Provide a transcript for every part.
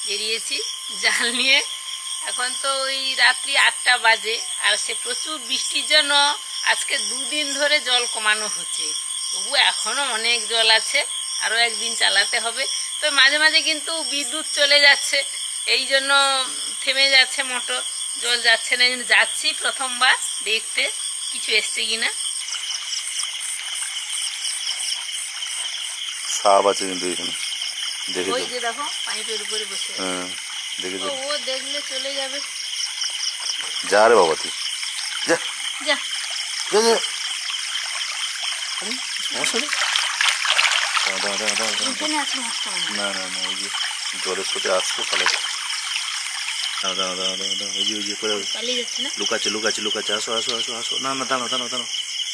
বেরিয়েছি জাল নিয়ে। এখন তো ওই রাত্রি 8টা বাজে, আর সে প্রচুর বৃষ্টির জন্য আজকে 2 দিন ধরে জল কমানো হচ্ছে। তবু এখনও অনেক জল আছে, আরও একদিন চালাতে হবে। তো মাঝে মাঝে কিন্তু বিদ্যুৎ চলে যাচ্ছে, এই জন্য থেমে যাচ্ছে মোটর, জল যাচ্ছে না। কিন্তু যাচ্ছি প্রথমবার দেখতে কিছু এসছে কিনা। সাপ আছে কিন্তু এখানে, দেখে ওই যে দেখো পাইপের উপরে বসে আছে। হ্যাঁ দেখে ও দেখলে চলে যাবে। যা রে বাবা তুই যা যা যা যা। সমস্যা নেই, এখানে আছে মাছটা। না না না, ওই যে জলের সাথে আসছে তাহলে ওই যে করে পালিয়ে যাচ্ছে না, লুকাচ্ছে লুকাচ্ছে লুকাচ্ছে। আসো আসো আসো আসো। না না দাঁড়াও দাঁড়াও দাঁড়াও,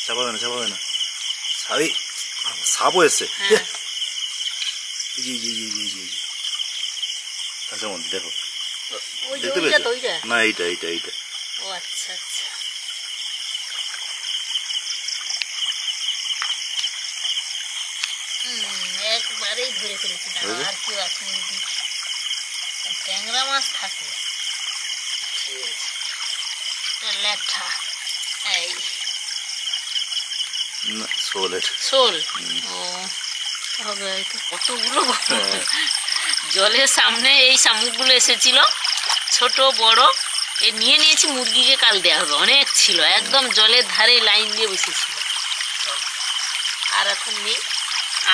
চাপাবে না চাপাবে না। সাবি সাপও এসছে। জি জি জি জি জি জি। আচ্ছা মন্দির দেখো, দেখতে পেয়েছো? না এইটা এইটা এইটা। ও আচ্ছা আচ্ছা। একবারেই ধরে ফেলেছি। আর কেউ আছে যদি ট্যাংরা মাছ থাকে। লেঠা এই শোল শোল। ও হবে হয়তো। কতগুলো জলের সামনে এই শামুকগুলো এসেছিল, ছোট বড়। এ নিয়ে নিয়েছি, মুরগিকে কাল দেওয়া হবে। অনেক ছিল, একদম জলের ধারে লাইন দিয়ে বসেছিল। আর এখন নেই।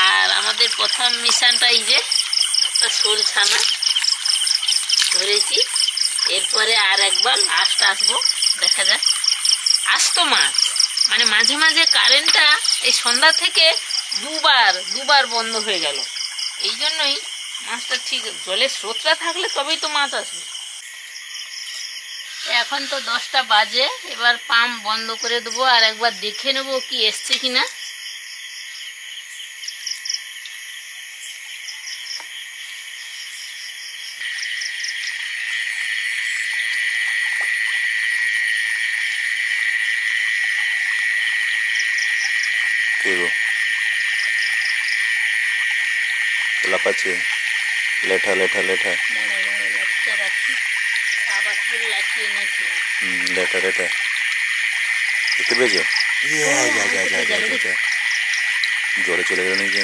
আর আমাদের প্রথম মিশনটা এই যে একটা শোল ছানা ধরেছি। এরপরে আর একবার লাস্ট আসবো, দেখা যাক। আসতো মাছ, মানে মাঝে মাঝে কারেন্টটা এই সন্ধ্যা থেকে দুবার বন্ধ হয়ে গেল। এই জন্যই মাছটা ঠিক, জলের স্রোতটা থাকলে তবেই তো মাছ আসবে। এখন তো 10টা বাজে, এবার পাম্প বন্ধ করে দেবো আর একবার দেখে নেবো কি এসছে কিনা। লাফাচ্ছে লেঠা লেঠা লেঠা লেঠা লেঠা। দেখতে পেয়েছো? জলে চলে গেল নাকি?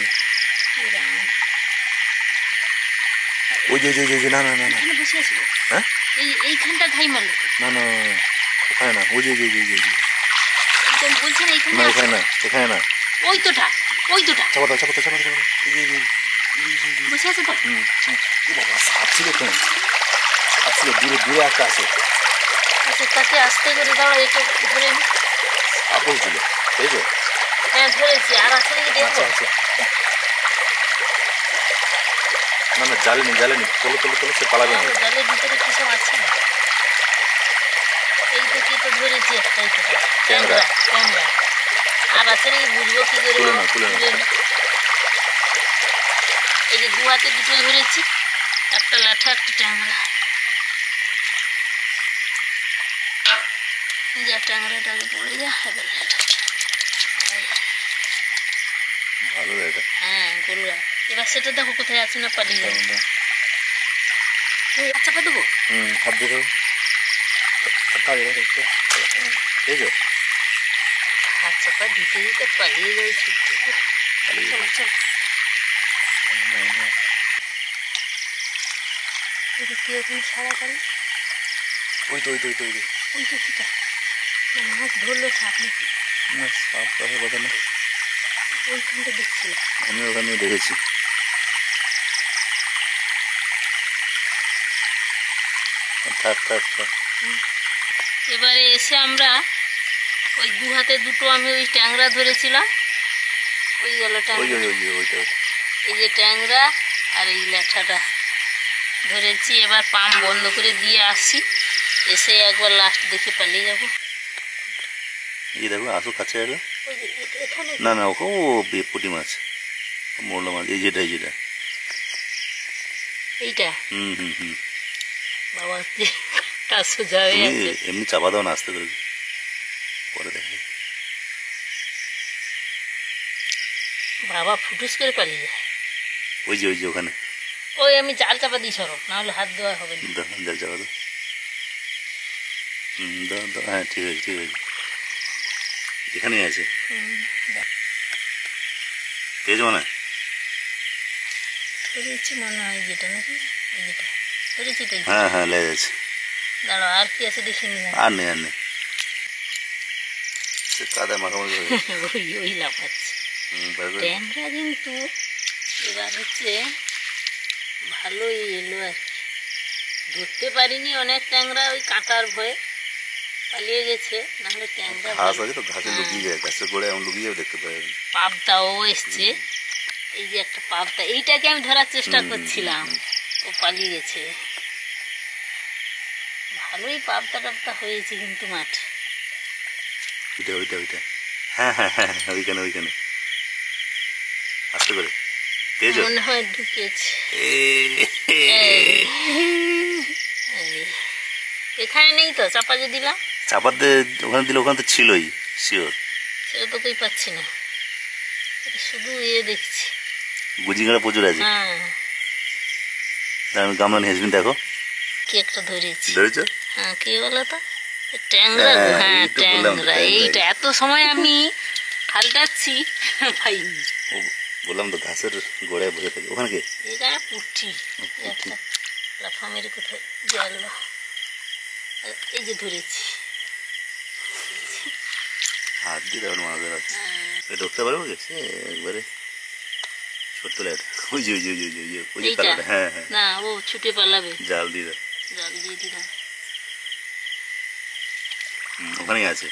ওই যে না না না না, হ্যাঁ এইখানটা ঘাই মারলো না না ওখানে না, ওই যে না এখানে না, এখানে না, ওই তোটা চাপা দাও চাপা দাও চাপা দাও। বসে আছে তো। বাবা সাপ ছিল তো, সাপ ছিল, দূরে দূরে একটা আছে। আচ্ছা তাকে আস্তে করে দাঁড়া, একটু ধরে নি। সাপ বলছিল, বুঝেছো? হ্যাঁ ধরেছি। আর আছে নাকি দেখবো। আচ্ছা না না, জ্বালেনি তোলো তোলো তোলো, সে পালাবে না। জলের ভিতরে কি সব আছে না। এই তো কি তো ধরেছি একটাই তো ট্যাংরা। আর আছে নাকি বুঝবো কি করে। তুলে না। এই যে 2 হাতে 2টো ধরেছি, একটা লাঠা একটা ট্যাংরা। যা ট্যাংরাটাকে পড়ে যা, এবার লাঠা। ভালো এটা। হ্যাঁ গোলগা। এবার সেটা দেখো কোথায় আছে না, পালিয়ে যাবে। চাপা দেবো। হাত দিয়ে দেখো, হাত চাপা দিতে পালিয়ে যাই ছুটতে। চলো চলো। এটা কি ওখানে সারা পারি? ওই তো কিটা মাছ ধরলো সাপ নাকি? না সাপ কথা না, ওইখানটা দেখছিলাম আমি, ওখানে দেখেছি। থাক। এবারে এসে আমরা ওই 2 হাতে 2টো আমি ওই ট্যাংরা ধরেছিলাম। ওই গেল ট্যাংরা, এই যে ট্যাংরা আর এই ল্যাঠাটা ধরেছি। এবার পাম্প বন্ধ করে দিয়ে আসছি, এসে একবার লাস্ট দেখে পালিয়ে যাবো। এই দেখো আসো কাছে এলো। না না ওকে, ও পুঁটি মাছ, মোরলা মাছ। এই যেটা এইটা বাবা সোজা হয়ে যাচ্ছে। এমনি চাপা দাও না, আসতে করে পরে দেখে। বাবা ফুটুস করে পালিয়ে যায়। ওই যে ওখানে ওই আমি জাল চাপা দিই সরো, না হলে হাত দেওয়া হবে না। দাও জাল চাপা দাও। দাও দাও, হ্যাঁ ঠিক আছে ঠিক আছে, এখানেই আছে। পেয়েছ মনে হয়? ধরেছি মনে হয় যেটা নাকি, এই যেটা ধরেছি তো। হ্যাঁ হ্যাঁ লেগে আছে। দাঁড়াও আর কি আছে দেখে নিলাম। আর নেই আর নেই, কাদা মাখামাখি হয়ে গেছে। ওই লাফাচ্ছে ট্যাংরা, কিন্তু এবার হচ্ছে ভালোই এলো আর কি। ধরতে পারিনি অনেক ট্যাংরা, ওই কাঁটার ভয়ে পালিয়ে গেছে, নাহলে ট্যাংরা ঘাস আছে তো, ঘাসে লুকিয়ে যায়, ঘাসের গোড়ায় এমন লুকিয়ে যাবে, দেখতে পাবেন। পাবদাও এসছে, এই যে একটা পাবদা, এইটাকে আমি ধরার চেষ্টা করছিলাম, ও পালিয়ে গেছে। ভালোই পাবদা টাবদা হয়েছে কিন্তু মাঠে। ওইটা ওইটা ওইটা, হ্যাঁ হ্যাঁ হ্যাঁ ওইখানে ওইখানে, আস্তে করে পেয়েছ? মনে হয় ঢুকেছে। এখানে নেই তো, চাপা যে দিলাম। চাপাতে ওখানে দিলে, ওখানে তো ছিলই শিওর। সেটা তো কই পাচ্ছি না, শুধু দেখছি গুজিগাড়া প্রচুর আছে। হ্যাঁ, আমি গামলা নিয়ে আসবেন, দেখো কি একটা ধরেছি। ধরেছ? হ্যাঁ, কি বলো তো, ট্যাংরা। হ্যাঁ এই তো বললাম তো, ট্যাংরা, ট্যাংরা। এইটা এত সময় আমি খালটাচ্ছি পাইনি। বললাম তো ঘাসের গোড়ায় বসে থাকে। ওখানে কে? এখানে পুঁটি একটা লাফা মেরে কোথায় গেল, এই যে ধরেছি। হাত দিয়ে তখন মাছ ধরাচ্ছে, ঢুকতে পারবো কি? সে একবারে ছোট্ট লেটা, ওই যে ওই যে ওই যে ওই যে ওই যে এইটা? কালোটা, হ্যাঁ হ্যাঁ, না, ও ছুটে পালাবে। জাল দিয়ে দাও। জাল দিয়ে দিলাম। ওখানেই আছে।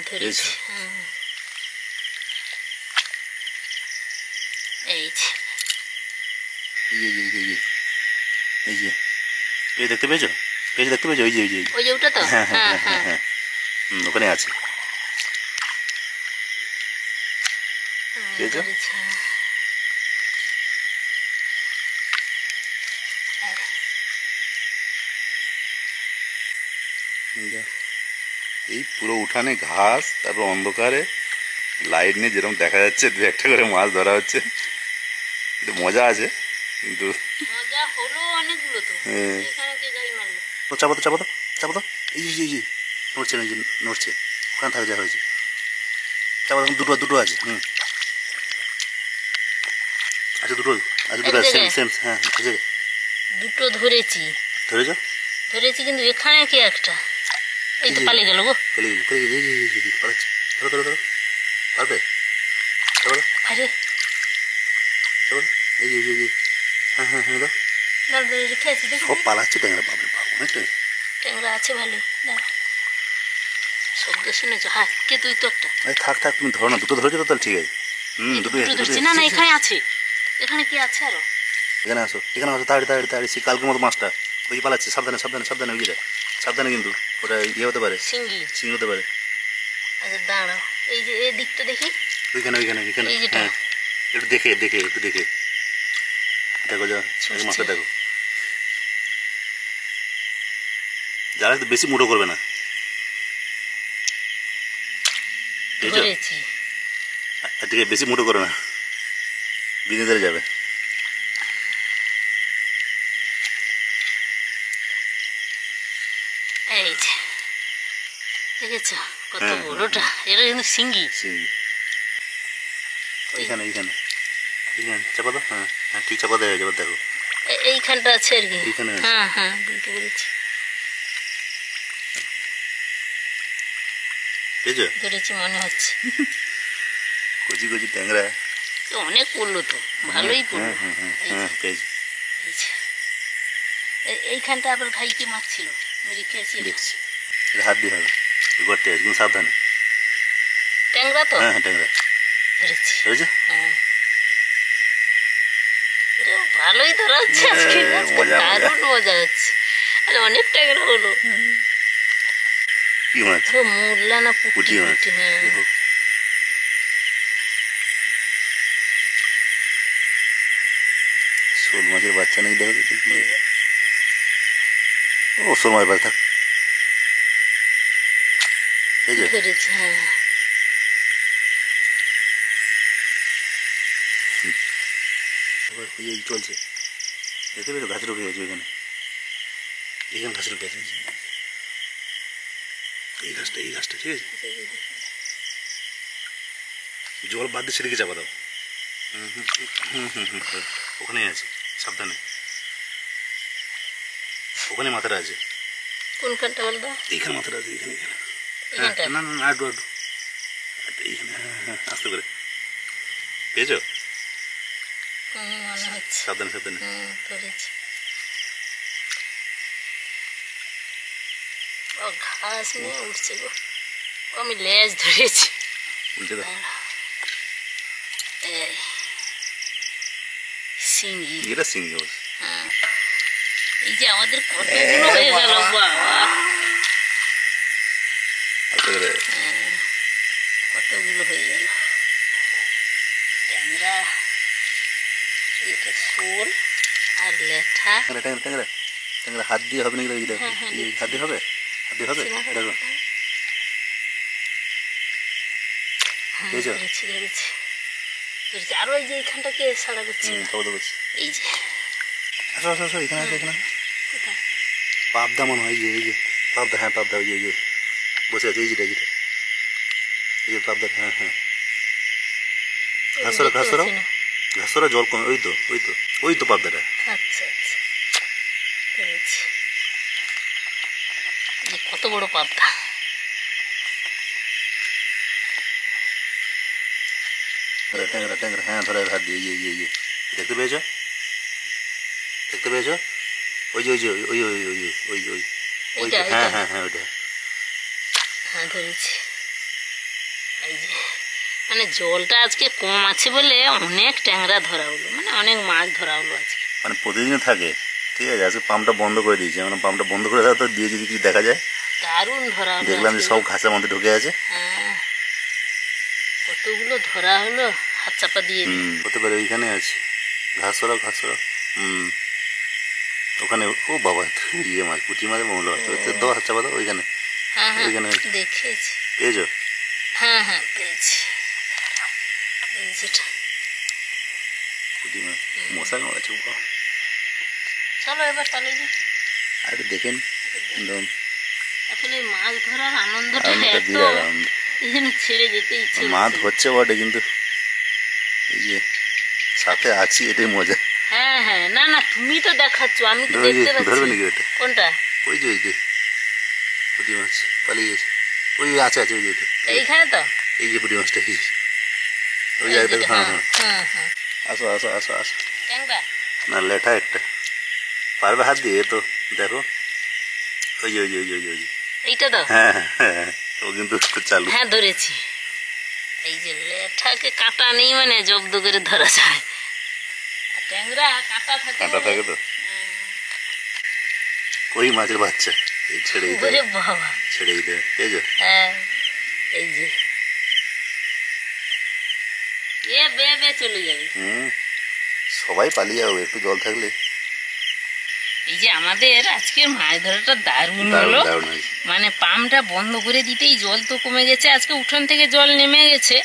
ধরেছি। এই যে এই যে এই যে এই যে এই যে, এই দেখতে পেয়েছো? পেয়েছো, দেখতে পেয়েছো? ওই যে ওই যে ওই যে ওটা তো, হ্যাঁ হ্যাঁ হ্যাঁ হ্যাঁ হ্যাঁ, হ্যাঁ, ওখানে আছে। পেয়েছো? ধরেছি, হ্যাঁ। এই পুরো উঠানে ঘাস, তারপর অন্ধকারে লাইট নিয়ে যেরকম দেখা যাচ্ছে, দু একটা করে মাছ ধরা হচ্ছে। একটু মজা আছে, কিন্তু মজা হলো অনেকগুলো তো। হ্যাঁ। এখানে কে গাড়ি মারলো? তো চাপো তো চাপো তো চাপো তো, এই যে এই যে নড়ছে না, এই যে নড়ছে, ওখানে থাকে যা হয়েছে। চাপো, দুটো দুটো আছে। আচ্ছা দুটো আছে, দুটো এক সেম জায়গায়? সেম, হ্যাঁ আছে। দুটো ধরেছি ধরেছো? ধরেছি, কিন্তু এখানে কি একটা, এই তো পালিয়ে গেল গো। পেলে গেছি পেলে গেছি, এই যে পালাচ্ছে। ধরো ধরো ধরো, পারবে? চাপো তো আরে চাপো তো, এই যে এই যে, হ্যাঁ হ্যাঁ হ্যাঁ দাও। রেখে আছি, দেখি সব পালাচ্ছে ট্যাংরা, বাবরে বাবু, অনেকটাই। ট্যাংরা আছে ভালোই। দাঁড়া, শব্দ শুনেছো? হ্যাঁ, কে তুই তো একটা আরে থাক থাক, তুমি ধরো না, দুটো ধরেছো তো, তাহলে ঠিক আছে। দুটোই আছে, ধরছি। দুটোই না না, আছে। এখানে আছে, এখানে কি আছে আরো? এখানে আসো, এখানে আসো, তাড়ি তাড়ি তাড়ি, সে কালকের মতো মাছটা ওই যে পালাচ্ছে। সাবধানে সাবধানে সাবধানে, ওই যেটা সাবধানে, কিন্তু ওটা ইয়ে হতে পারে, সিঙ্গি। সিং হতে পারে। আচ্ছা দাঁড়াও, এই যে এই দিকটা দেখি। ওইখানে ওইখানে ওইখানে, এই যেটা? হ্যাঁ একটু দেখে দেখে একটু দেখে দেখো, যা ছুটছে। মাছটা দেখো। যারা একটু বেশি মুঠো করবে না, বুঝেছো? ধরেছি। আর ঠিক আছে, বেশি মুঠো করো না, বিঁধে ধরে যাবে। এই যে দেখেছো কত হ্যাঁ, বড়টা, এটা কিন্তু সিঙ্গি। সিঙ্গি এইখানে এইখানে এইখানে, চাপা দাও, হ্যাঁ হ্যাঁ ঠিক, চাপা দেওয়া যাবে, দেখো এইখানটা আছে আর কি। এইখানে আছে। হ্যাঁ হ্যাঁ, বুঝতে পেরেছি। পেয়েছো? ধরেছি মনে হচ্ছে। কচি কচি ট্যাংরা। তো অনেক পড়লো তো, ভালোই পড়লো। হ্যাঁ হ্যাঁ এই হ্যাঁ যে, পেয়েছি, এই যে। এইখানটা আবার ঘাই কি মাছ ছিল, আমি রেখে আছি। দেখছি। এটা হাত দিয়ে হবে, করতে আছে, কিন্তু সাবধানে। ট্যাংরা তো, হ্যাঁ হ্যাঁ ট্যাংরা ধরেছি। ধরেছো? হ্যাঁ, এটা ভালোই ধরা হচ্ছে আজকে, আজকে মজা, মজা। দারুণ মজা হচ্ছে। আরে অনেক ট্যাংরা হলো। কি মাছ? ও মোরলা না পুঁটি? পুঁটি মাছ। পুঁটি, হ্যাঁ। যাই হোক। শোল মাছের বাচ্চা নাকি, দেখো তো কি। ও শোল মাছের বাচ্চা, থাক। বুঝেছো? ধরেছি, হ্যাঁ। এই চলছে, দেখতে পেয়েছো ঘাস ঢুকে গেছে ওইখানে, এইখানে ঘাস ঢুকে আছে, এই ঘাসটা ঠিক আছে, জল বাদ দিয়ে সেদিকে চাপা দাও। ওখানেই আছে, সাবধানে, ওখানে মাথাটা আছে। কোনখানটা বলতো? এইখানে মাথাটা আছে, এইখানে এখানটা? না না না, আড্ডু এইখানে, আস্তে করে, পেয়েছো? মনে হচ্ছে। সাবধানে সাবধানে। ধরেছি। ও ঘাস নিয়ে উঠছে গো, আমি লেজ ধরেছি। উল্টে দাও। এই সিঙ্গি, এটা সিঙ্গি অবশ্য। হ্যাঁ, এই যে আমাদের কতগুলো হয়ে গেল বাবা, আস্তে করে। কতগুলো হয়ে গেল ট্যাংরা। এটা শোল আর লেঠা। ট্যাংরা হাত দিয়ে হবে নাকি? হাত দিয়ে হবে, হাত দিয়ে হবে। দেখো ধরেছি। আর ওই যে এইখানটাকে সারা করছি, এই যে আসো আসো আসো, এখানে আছে, এখানে পাবদা মনে হয়, এই যে পাবদা, হ্যাঁ পাবদা, ওই যে বসে আছে, এই যেটা যেটা, এই যে পাবদা, হ্যাঁ হ্যাঁ, ঘাসরা ঘাসরা ঘাসরা, জল কমে, ওই তো ওই তো ওই তো পাবদাটা। আচ্ছা আচ্ছা, ধরেছি। কত বড় পাবদা। ট্যাংরা ট্যাংরা, হ্যাঁ ধরে হাত দিয়ে, ইয়ে দেখতে পেয়েছো? দেখতে পেয়েছো? ওই যে ওই যে ওই ওই ওই ওই ওই ওই, হ্যাঁ হ্যাঁ হ্যাঁ, ওইটা, হ্যাঁ ধরেছি। এই যে মানে জলটা আজকে কম আছে বলে অনেক ট্যাংরা ধরা হলো, মানে অনেক মাছ ধরা হলো আজকে। মানে প্রতিদিন থাকে, ঠিক আছে, আজকে পাম্পটা বন্ধ করে দিয়েছে, মানে পাম্পটা বন্ধ করে দেওয়া তো দিয়ে যদি কিছু দেখা যায়। দারুণ ধরা হলো, দেখলাম যে সব ঘাসের মধ্যে ঢুকে আছে। হ্যাঁ, কতগুলো ধরা হলো, হাত চাপা দিয়ে। হতে পারে ওইখানে আছে ঘাসরা ঘাসরা। ওখানে, ও বাবা, ইয়ে মাছ, পুঁটি মাছের মৌল দাও, হাত চাপা দাও ওইখানে। হ্যাঁ হ্যাঁ ওইখানে দেখেছি। পেয়েছো? হ্যাঁ হ্যাঁ পেয়েছি। পুঁটি মাছ, মশা কামড়াচ্ছে। চলো এবার তাহলে যে আর দেখেন, একদম আসলে মাছ ধরার আনন্দটা এত, বিরাট আনন্দ। এই জন্য ছেড়ে যেতে ইচ্ছে মাছ হচ্ছে বটে, কিন্তু এই যে সাথে আছি, এটাই মজা। হ্যাঁ হ্যাঁ, না না তুমি তো দেখাচ্ছ, আমি তো দেখতে পাচ্ছি। ধরবে নাকি ওটা? কোনটা? ওই যে পুঁটি মাছ পালিয়ে গেছে, ওই আছে আছে, ওই যে এইখানে তো, এই যে পুঁটি মাছটা, ওই এই জায়গাটা। যেটা, হ্যাঁ হ্যাঁ হ্যাঁ, হ্যাঁ হ্যাঁ। আসো আসো আসো আসো। ট্যাংরা না, লেঠা একটা, পারবে হাত দিয়ে তো, দেখো ওই যে ওই যে ওই যে ওই যে, এইটা তো, হ্যাঁ হ্যাঁ, ও কিন্তু চালু। হ্যাঁ ধরেছি। এই যে লেঠাকে কাঁটা নেই মানে জব্দ করে ধরা যায়, আর ট্যাংরা কাঁটা থাকে, কাঁটা থাকে তো। ওই মাছের বাচ্চা, এই ছেড়ে দিতে হবে, বাবা ছেড়ে দিতে হবে, পেয়েছো? হ্যাঁ, এই যে এ বে বে চলে যাবে। সবাই পালিয়ে যাবে একটু জল থাকলে। এই যে আমাদের আজকের মাছ ধরাটা দারুণ হলো, মানে পাম্পটা বন্ধ করে দিতেই জল তো কমে গেছে, আজকে উঠোন থেকে জল নেমে গেছে,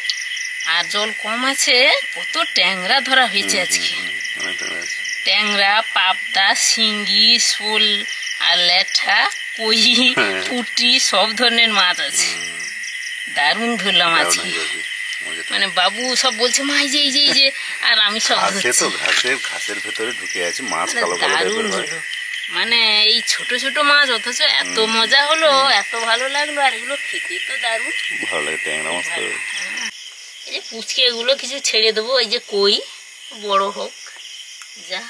আর জল কম আছে, কত ট্যাংরা ধরা হয়েছে আজকে। ট্যাংরা, পাবদা, শিঙ্গি, শোল আর ল্যাঠা, কই, পুঁটি, সব ধরনের মাছ আছে। দারুণ ধরলাম আজকে, মানে বাবু সব বলছে মা এই যে এই যে এই যে, আর আমি সব ধরছি। ঘাসের ভেতরে ঢুকে আছে মাছ, দারুণ হলো, মানে এই ছোট ছোট মাছ, অথচ এত মজা হলো, এত ভালো লাগলো, আর এগুলো খেতে তো দারুণ ভালো লাগে। ট্যাংরা মাছ তো, এই যে পুচকে এগুলো কিছু ছেড়ে দেবো, এই যে কই বড় হোক, যা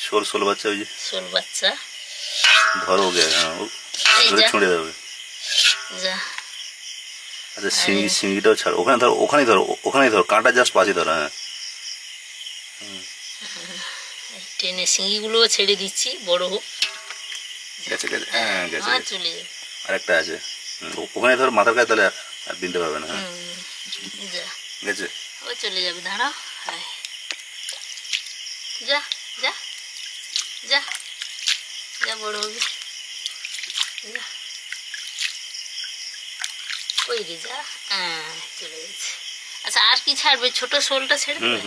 শোল বাচ্চা, ওই যে শোল বাচ্চা ধরো ওকে, ছুঁড়ে দেবে, যা। আচ্ছা শিঙিটাও ছাড়ো, ওখানেই ধরো, কাঁটা জাস্ট পাশে ধরো। হ্যাঁ, টেনে শিঙিগুলো ছেড়ে দিচ্ছি, বড় হোক, গেছে গেছে, হ্যাঁ গেছে, চলে যাবে। আরেকটা আছে, ওখানে ধরো মাথার কাছে, তাহলে আর বিনতে পারবে না। হ্যাঁ যা, গেছে, ও চলে যাবে, দাঁড়াও, হ্যাঁ যা যা যা যা, বড় হবে, যা কই রে, যা, হ্যাঁ চলে গেছে। আচ্ছা আর কি ছাড়বে? ছোট শোলটা ছেড়ে দেবে।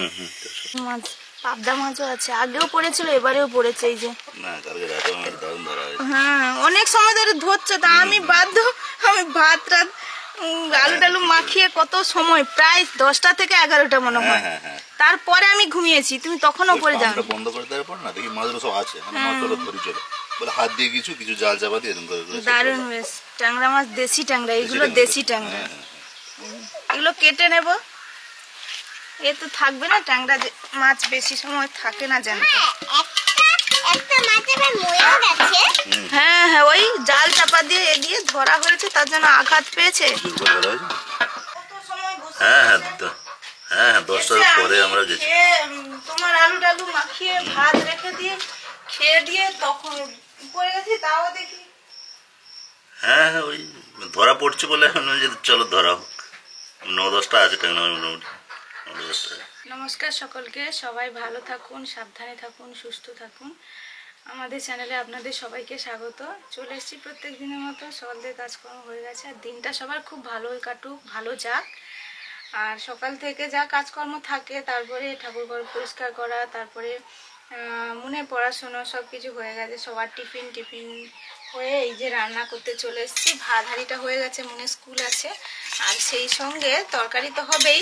মাছ পাবদা মাছও আছে, আগেও পড়েছিল এবারেও পড়েছে। এই যে না কালকে রাতে আমার দারুণ ধরা হয়েছে। হ্যাঁ অনেক সময় ধরে ধরছে, তা আমি বাধ্য, আমি ভাত রাত আলু টালু মাখিয়ে কত সময়, প্রায় 10টা থেকে 11টা মনে হয়। তারপরে আমি ঘুমিয়েছি, তুমি তখনও পড়ে যাও। বন্ধ করে দেওয়ার পর না দেখি মাছগুলো সব আছে, মাছগুলো ধরি চলে বলে হাত দিয়ে কিছু জাল চাপা দিয়ে এরকম করে দারুণ বেশ। ট্যাংরা মাছ, দেশি ট্যাংরা, এগুলো দেশি ট্যাংরা। এগুলো কেটে নেব, এ তো থাকবে না, ট্যাংরা মাছ বেশি সময় থাকে না জানো। হ্যাঁ হ্যাঁ ওই জাল চাপা দিয়ে এ দিয়ে ধরা হয়েছে, তার জন্য আঘাত পেয়েছে। হ্যাঁ হ্যাঁ হ্যাঁ 10টার পরে আমরা গেছি। তোমার আলু টালু মাখিয়ে ভাত রেখে দিয়ে খেয়ে দিয়ে তখন পড়ে গেছি, তাও দেখি। হ্যাঁ হ্যাঁ ওই ধরা পড়ছে বলে এখন চলো ধরা হোক। 9-10টা আছে ট্যাংরা মোটামুটি। নমস্কার সকলকে, সবাই ভালো থাকুন, সাবধানে থাকুন, সুস্থ থাকুন। আমাদের চ্যানেলে আপনাদের সবাইকে স্বাগত। চলে এসেছি প্রত্যেক দিনের মতো, সকালের কাজকর্ম হয়ে গেছে। আর দিনটা সবার খুব ভালোই কাটুক, ভালো যাক। আর সকাল থেকে যা কাজকর্ম থাকে, তারপরে ঠাকুরঘর পরিষ্কার করা, তারপরে মনে পড়াশুনো সব কিছু হয়ে গেছে। সবার টিফিন হয়ে এই যে রান্না করতে চলে এসেছি। ভাত হাঁড়িটা হয়ে গেছে, মনে স্কুল আছে, আর সেই সঙ্গে তরকারি তো হবেই।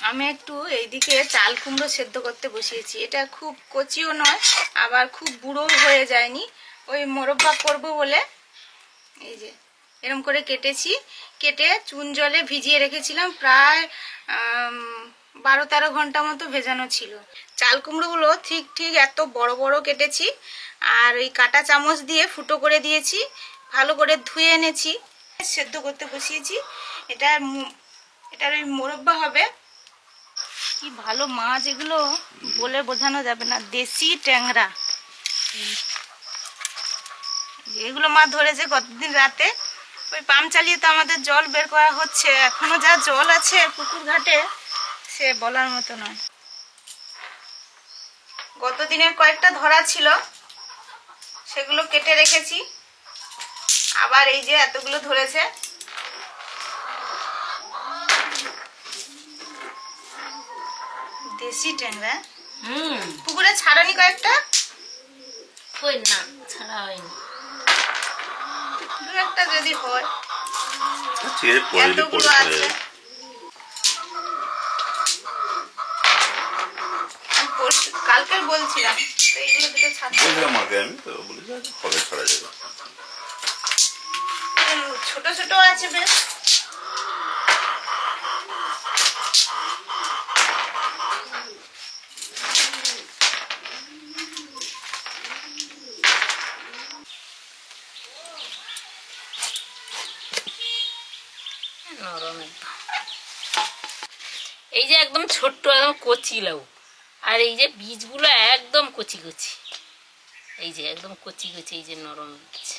আমি একটু এইদিকে চাল কুমড়ো সেদ্ধ করতে বসিয়েছি। এটা খুব কচিও নয়, আবার খুব বুড়ো হয়ে যায়নি, ওই মোরব্বা করব বলে এই যে এরকম করে কেটেছি। কেটে চুন জলে ভিজিয়ে রেখেছিলাম, প্রায় 12-13 ঘন্টা মতো ভেজানো ছিল। চাল কুমড়োগুলো ঠিক এত বড় বড় কেটেছি, আর ওই কাঁটা চামচ দিয়ে ফুটো করে দিয়েছি, ভালো করে ধুয়ে এনেছি, সেদ্ধ করতে বসিয়েছি। এটার ওই মোরব্বা হবে। কি ভালো মাছ এগুলো, বলে বোঝানো যাবে না, দেশি ট্যাংরা। এগুলো মা ধরেছে কতদিন রাতে, ওই পাম্প চালিয়ে তো আমাদের জল বের করা হচ্ছে। এখনো যা জল আছে পুকুর ঘাটে, সে বলার মতো নয়। গত দিনের কয়েকটা ধরা ছিল, সেগুলো কেটে রেখেছি। আবার এই যে এতগুলো ধরেছে। দেশি ট্যাংরা। পুকুরে ছাড়ানি কয়েকটা? কই না, ছাড়া হয়নি। দু একটা যদি হয়। এতগুলো আছে। কালকে বলছিলাম তো এইগুলো দুটো ছাড়তে আমাকে, আমি তো বলি হবে ছাড়া যাবে। ছোট ছোট আছে বেশ। নরম একদম। এই যে একদম ছোট্ট, একদম কচি লাউ, আর এই যে বীজগুলো একদম কচি কচি, এই যে একদম কচি কচি, এই যে নরম বীজ।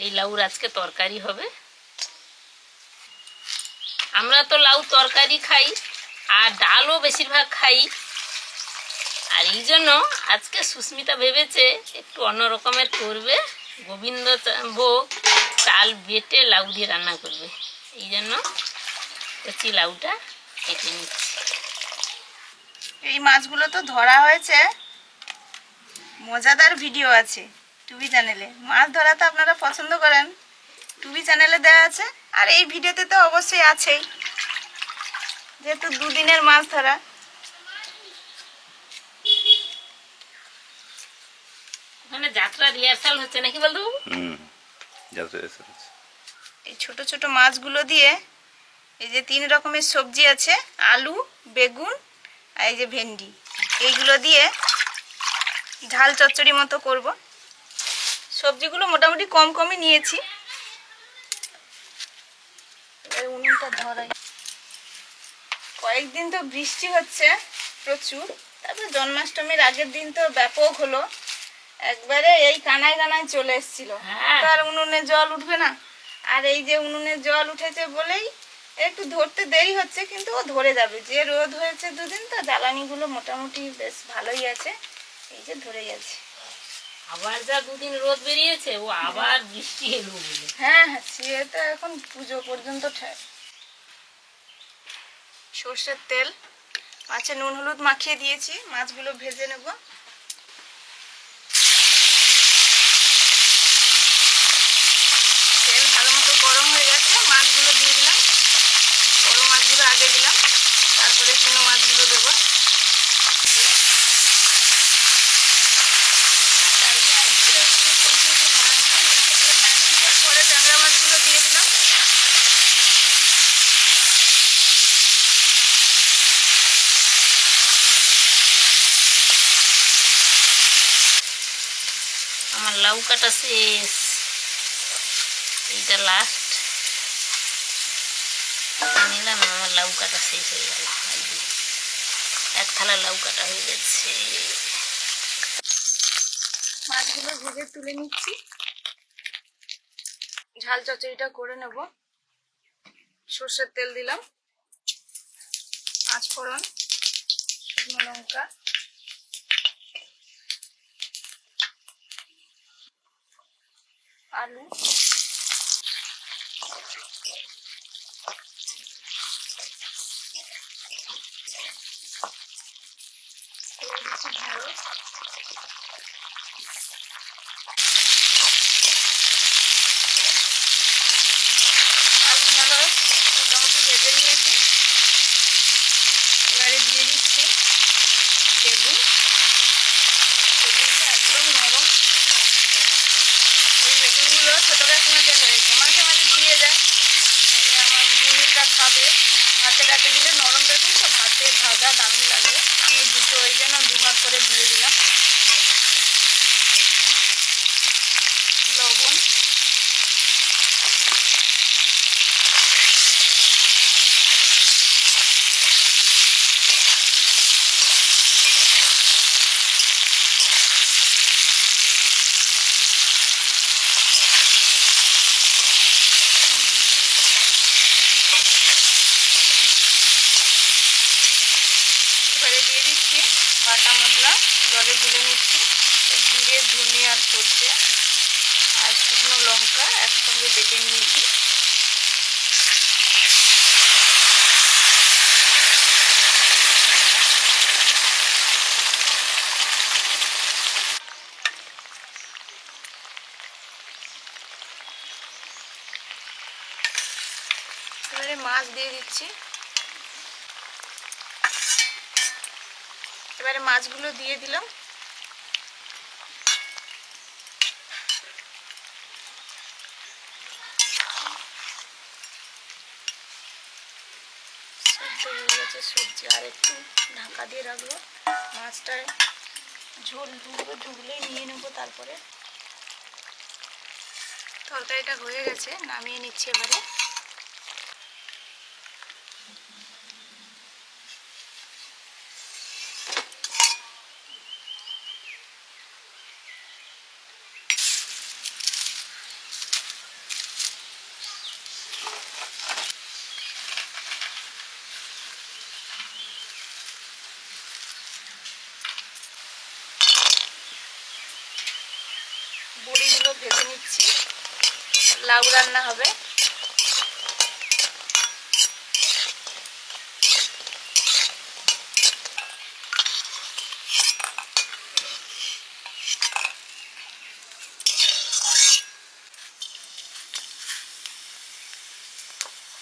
এই লাউর আজকে তরকারি হবে। আমরা তো লাউ তরকারি খাই, আর ডালও বেশিরভাগ খাই। আর এই জন্য আজকে সুস্মিতা ভেবেছে একটু অন্য রকমের করবে, গোবিন্দ ভোগ চাল বেটে লাউ দিয়ে রান্না করবে। এই জন্য কচি লাউটা কেটে নিচ্ছি। এই মাছগুলো তো ধরা হয়েছে, মজাদার ভিডিও আছে টুবি চ্যানেলে। মাছ ধরা তো আপনারা পছন্দ করেন, টুবি চ্যানেলে দেওয়া আছে। আর এই ভিডিওতে তো অবশ্যই আছেই, যেহেতু দুদিনের মাছ ধরা। ওখানে যাত্রা রিহার্সাল হচ্ছে নাকি বলতো? এই ছোট ছোট মাছগুলো দিয়ে এই যে 3 রকমের সবজি আছে, আলু, বেগুন আর এই যে ভেন্ডি, এইগুলো দিয়ে ঝাল চচ্চড়ি মতো করব। সবজিগুলো মোটামুটি কম কমই নিয়েছি। উনুনটা ধরাই। কয়েকদিন তো বৃষ্টি হচ্ছে প্রচুর, তারপরে জন্মাষ্টমীর আগের দিন তো ব্যাপক হলো, একবারে এই কানায় কানায় চলে এসেছিল। তার উনুনে জল উঠবে না, আর এই যে উনুনে জল উঠেছে বলেই একটু ধরতে দেরি হচ্ছে, কিন্তু ও ধরে যাবে। যে রোদ হয়েছে দুদিন, তো জ্বালানিগুলো মোটামুটি বেশ ভালোই আছে, এই যে ধরে যাচ্ছে। আবার যা দুদিন রোদ বেরিয়েছে, ও আবার বৃষ্টি এলো বলে। হ্যাঁ হ্যাঁ, সে তো এখন পুজো পর্যন্ত সর্ষের তেল, মাছে নুন হলুদ মাখিয়ে দিয়েছি, মাছগুলো ভেজে নেব। তেল ভালো মতো গরম হয়ে গেছে, মাছগুলো দিয়ে দিলাম। বড় মাছগুলো আগে দিলাম, তারপরে চুনো মাছগুলো দেবো। তারপরে ট্যাংরা মাছগুলো দিয়ে দিলাম। আমার লাউ কাটা শেষ, এইটা লাস্ট নিলাম। আমার লাউ কাটা শেষ হয়ে গেল, এক থালা লাউ কাটা হয়ে যাচ্ছে। মাছগুলো ভেজে তুলে নিচ্ছি, ঝাল চচ্চড়িটা করে নেব। সর্ষের তেল দিলাম, পাঁচফোড়ন, শুকনো লঙ্কা, আলু, ঢেঁড়স, আলু ঢেঁড়স মোটামুটি ভেজে নিয়েছি। এবারে দিয়ে দিচ্ছি বেগুন। বেগুনগুলো একদম নরম, এই বেগুনগুলো ছোটো কাকিমাতে হয়েছে, মাঝে মাঝে দিয়ে যায়। আমার মুনিরা খাবে, ভাতে রাতে দিলে নরম বেগুন তো ভাতে ভাজা দারুণ লাগে। আমি দুটো ওই জন্য দুভাগ করে দিয়ে দিলাম। লবণ, এবারে দিয়ে দিচ্ছি বাটা মশলা, জলে গুলে নিচ্ছি। জিরে, ধনিয়া আর সর্ষে আর শুকনো লঙ্কা একসঙ্গে বেটে নিয়েছি। এবারে মাছ দিয়ে দিচ্ছি। এবারে মাছগুলো দিয়ে দিলাম। সেদ্ধ হয়ে গেছে সবজি, আর একটু ঢাকা দিয়ে রাখবো। মাছটায় ঝোল ঢুকবে, ঢুকলেই নিয়ে নেবো। তারপরে তরকারিটা হয়ে গেছে, নামিয়ে নিচ্ছি এবারে। বড়িগুলো ভেজে নিচ্ছি, লাউ রান্না হবে।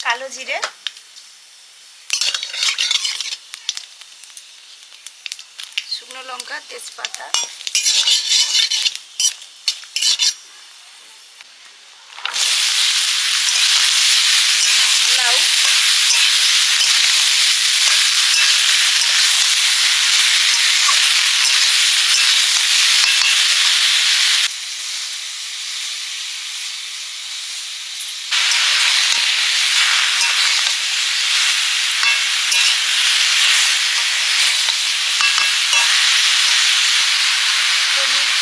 কালো জিরে, শুকনো লঙ্কা, তেজপাতা, লাউ, হলুদ,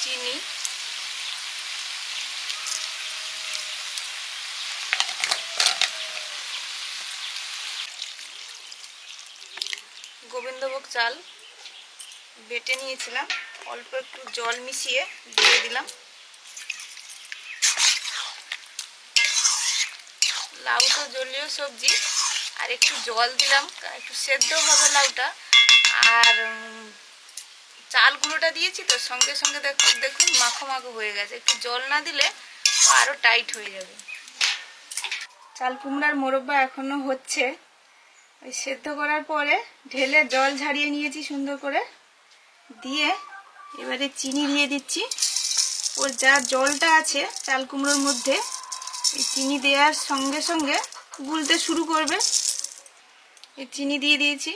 চিনি, গোবিন্দভোগ চাল বেটে নিয়েছিলাম, অল্প একটু জল মিশিয়ে দিয়ে দিলাম। লাউ তো জলীয় সবজি, আর একটু জল দিলাম, একটু সেদ্ধ হবে লাউটা। আর চাল গুঁড়োটা দিয়েছি তো, সঙ্গে সঙ্গে দেখুন মাখো মাখো হয়ে গেছে। একটু জল না দিলে আরো টাইট হয়ে যাবে। চাল কুমড়ার মোরব্বা এখনো হচ্ছে। ওই সেদ্ধ করার পরে ঢেলে জল ঝারিয়ে নিয়েছি সুন্দর করে, দিয়ে এবারে চিনি দিয়ে দিচ্ছি। ওর যা জলটা আছে চাল কুমড়োর মধ্যে, এই চিনি দেওয়ার সঙ্গে সঙ্গে গুলতে শুরু করবে। এই চিনি দিয়ে দিয়েছি,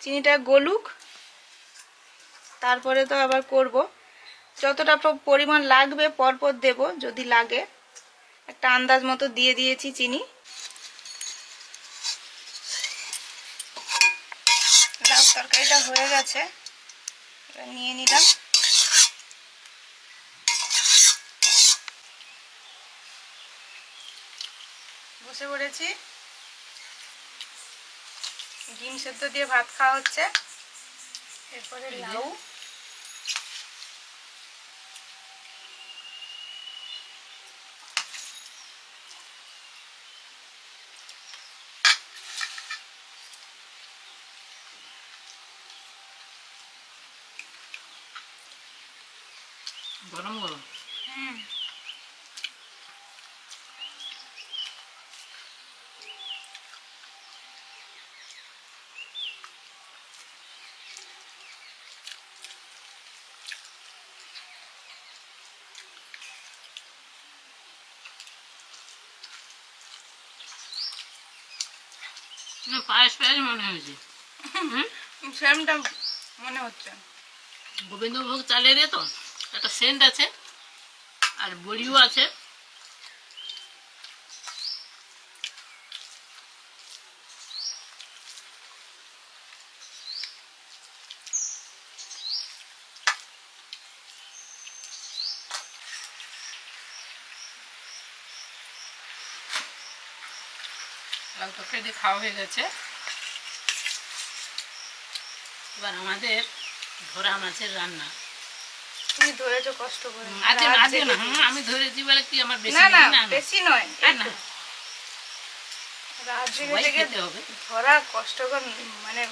চিনিটা গলুক, তারপরে তো আবার করব। যতটা পরিমাণ লাগবে পরপর দেব, যদি লাগে। একটা আন্দাজ মতো দিয়ে দিয়েছি চিনি। লাউ তরকারিটা হয়ে গেছে, এবার নিয়ে নিলাম। বসে পড়েছি, ডিম সেদ্ধ দিয়ে ভাত খাওয়া হচ্ছে। এরপরে লাউ, গরম গরম। পায়েস পায়েস মনে হয়েছে। সেমটা মনে হচ্ছে। গোবিন্দভোগ চালের তো একটা সেন্ট আছে, আর বড়িও আছে। লাউ তরকারি দিয়ে খাওয়া হয়ে গেছে। এবার আমাদের ধরা মাছের রান্না। তুমি ধরেছো কষ্ট করে। আজকে আজকে না, আমি ধরেছি বলে কি আমার বেশি না না, বেশি নয়, না রাত জেগে সবাই জেগে খেতে হবে। ধরা কষ্টকর, মানে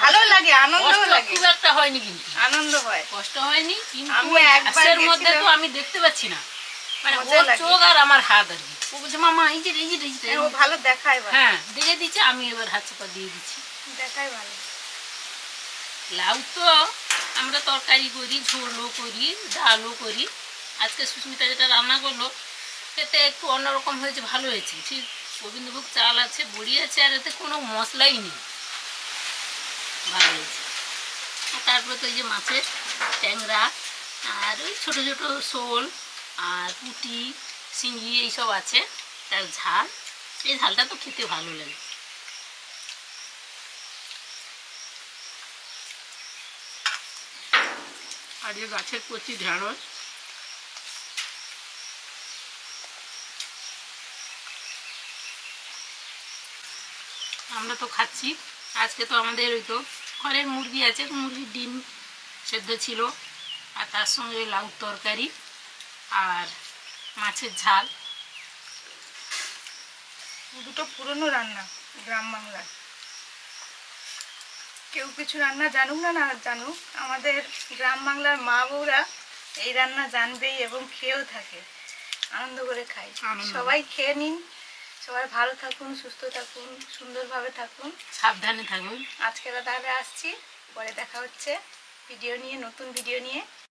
ভালো লাগে, আনন্দ কষ্ট লাগে, খুব একটা হয়নি, কিন্তু আনন্দ হয়। কষ্ট হয়নি, কিন্তু আমি একবার ঘাসের মধ্যে তো গেছিলাম। আমি দেখতে পাচ্ছি না, মানে মজা ওর লাগে। চোখ আর আমার হাত আর কি। ও বলছে মামা এই যে এই যে এই যে, ও ভালো দেখায়, ভালো হ্যাঁ দেখে দিচ্ছে, আমি এবার হাত চাপা দিয়ে দিচ্ছি। দেখায় ভালো। লাউ তো আমরা তরকারি করি, ঝোলও করি, ডালও করি। আজকে সুস্মিতা যেটা রান্না করলো এতে একটু অন্যরকম হয়েছে, ভালো হয়েছে। ঠিক গোবিন্দভোগ চাল আছে, বড়ি আছে, আর এতে কোনো মশলাই নেই, ভালো হয়েছে। তারপরে তো এই যে মাছের ট্যাংরা, আর ওই ছোটো ছোটো শোল, আর পুঁটি, শিঙি এইসব আছে। তার ঝাল, এই ঝালটা তো খেতে ভালো লাগে। আর যে গাছের কচি ঢেঁড়স, আমরা তো খাচ্ছি। আজকে তো আমাদের ওই তো ঘরের মুরগি আছে, মুরগির ডিম সেদ্ধ ছিল, আর তার সঙ্গে লাউ তরকারি আর মাছের ঝাল। দুটো পুরনো রান্না গ্রাম বাংলার। কেউ কিছু রান্না জানুক না না জানুক, আমাদের গ্রাম বাংলার মা বউরা এই রান্না জানবেই এবং খেয়েও থাকে, আনন্দ করে খাই। সবাই খেয়ে নিন, সবাই ভালো থাকুন, সুস্থ থাকুন, সুন্দরভাবে থাকুন, সাবধানে থাকুন। আজকে তাহলে আসছি, পরে দেখা হচ্ছে ভিডিও নিয়ে, নতুন ভিডিও নিয়ে।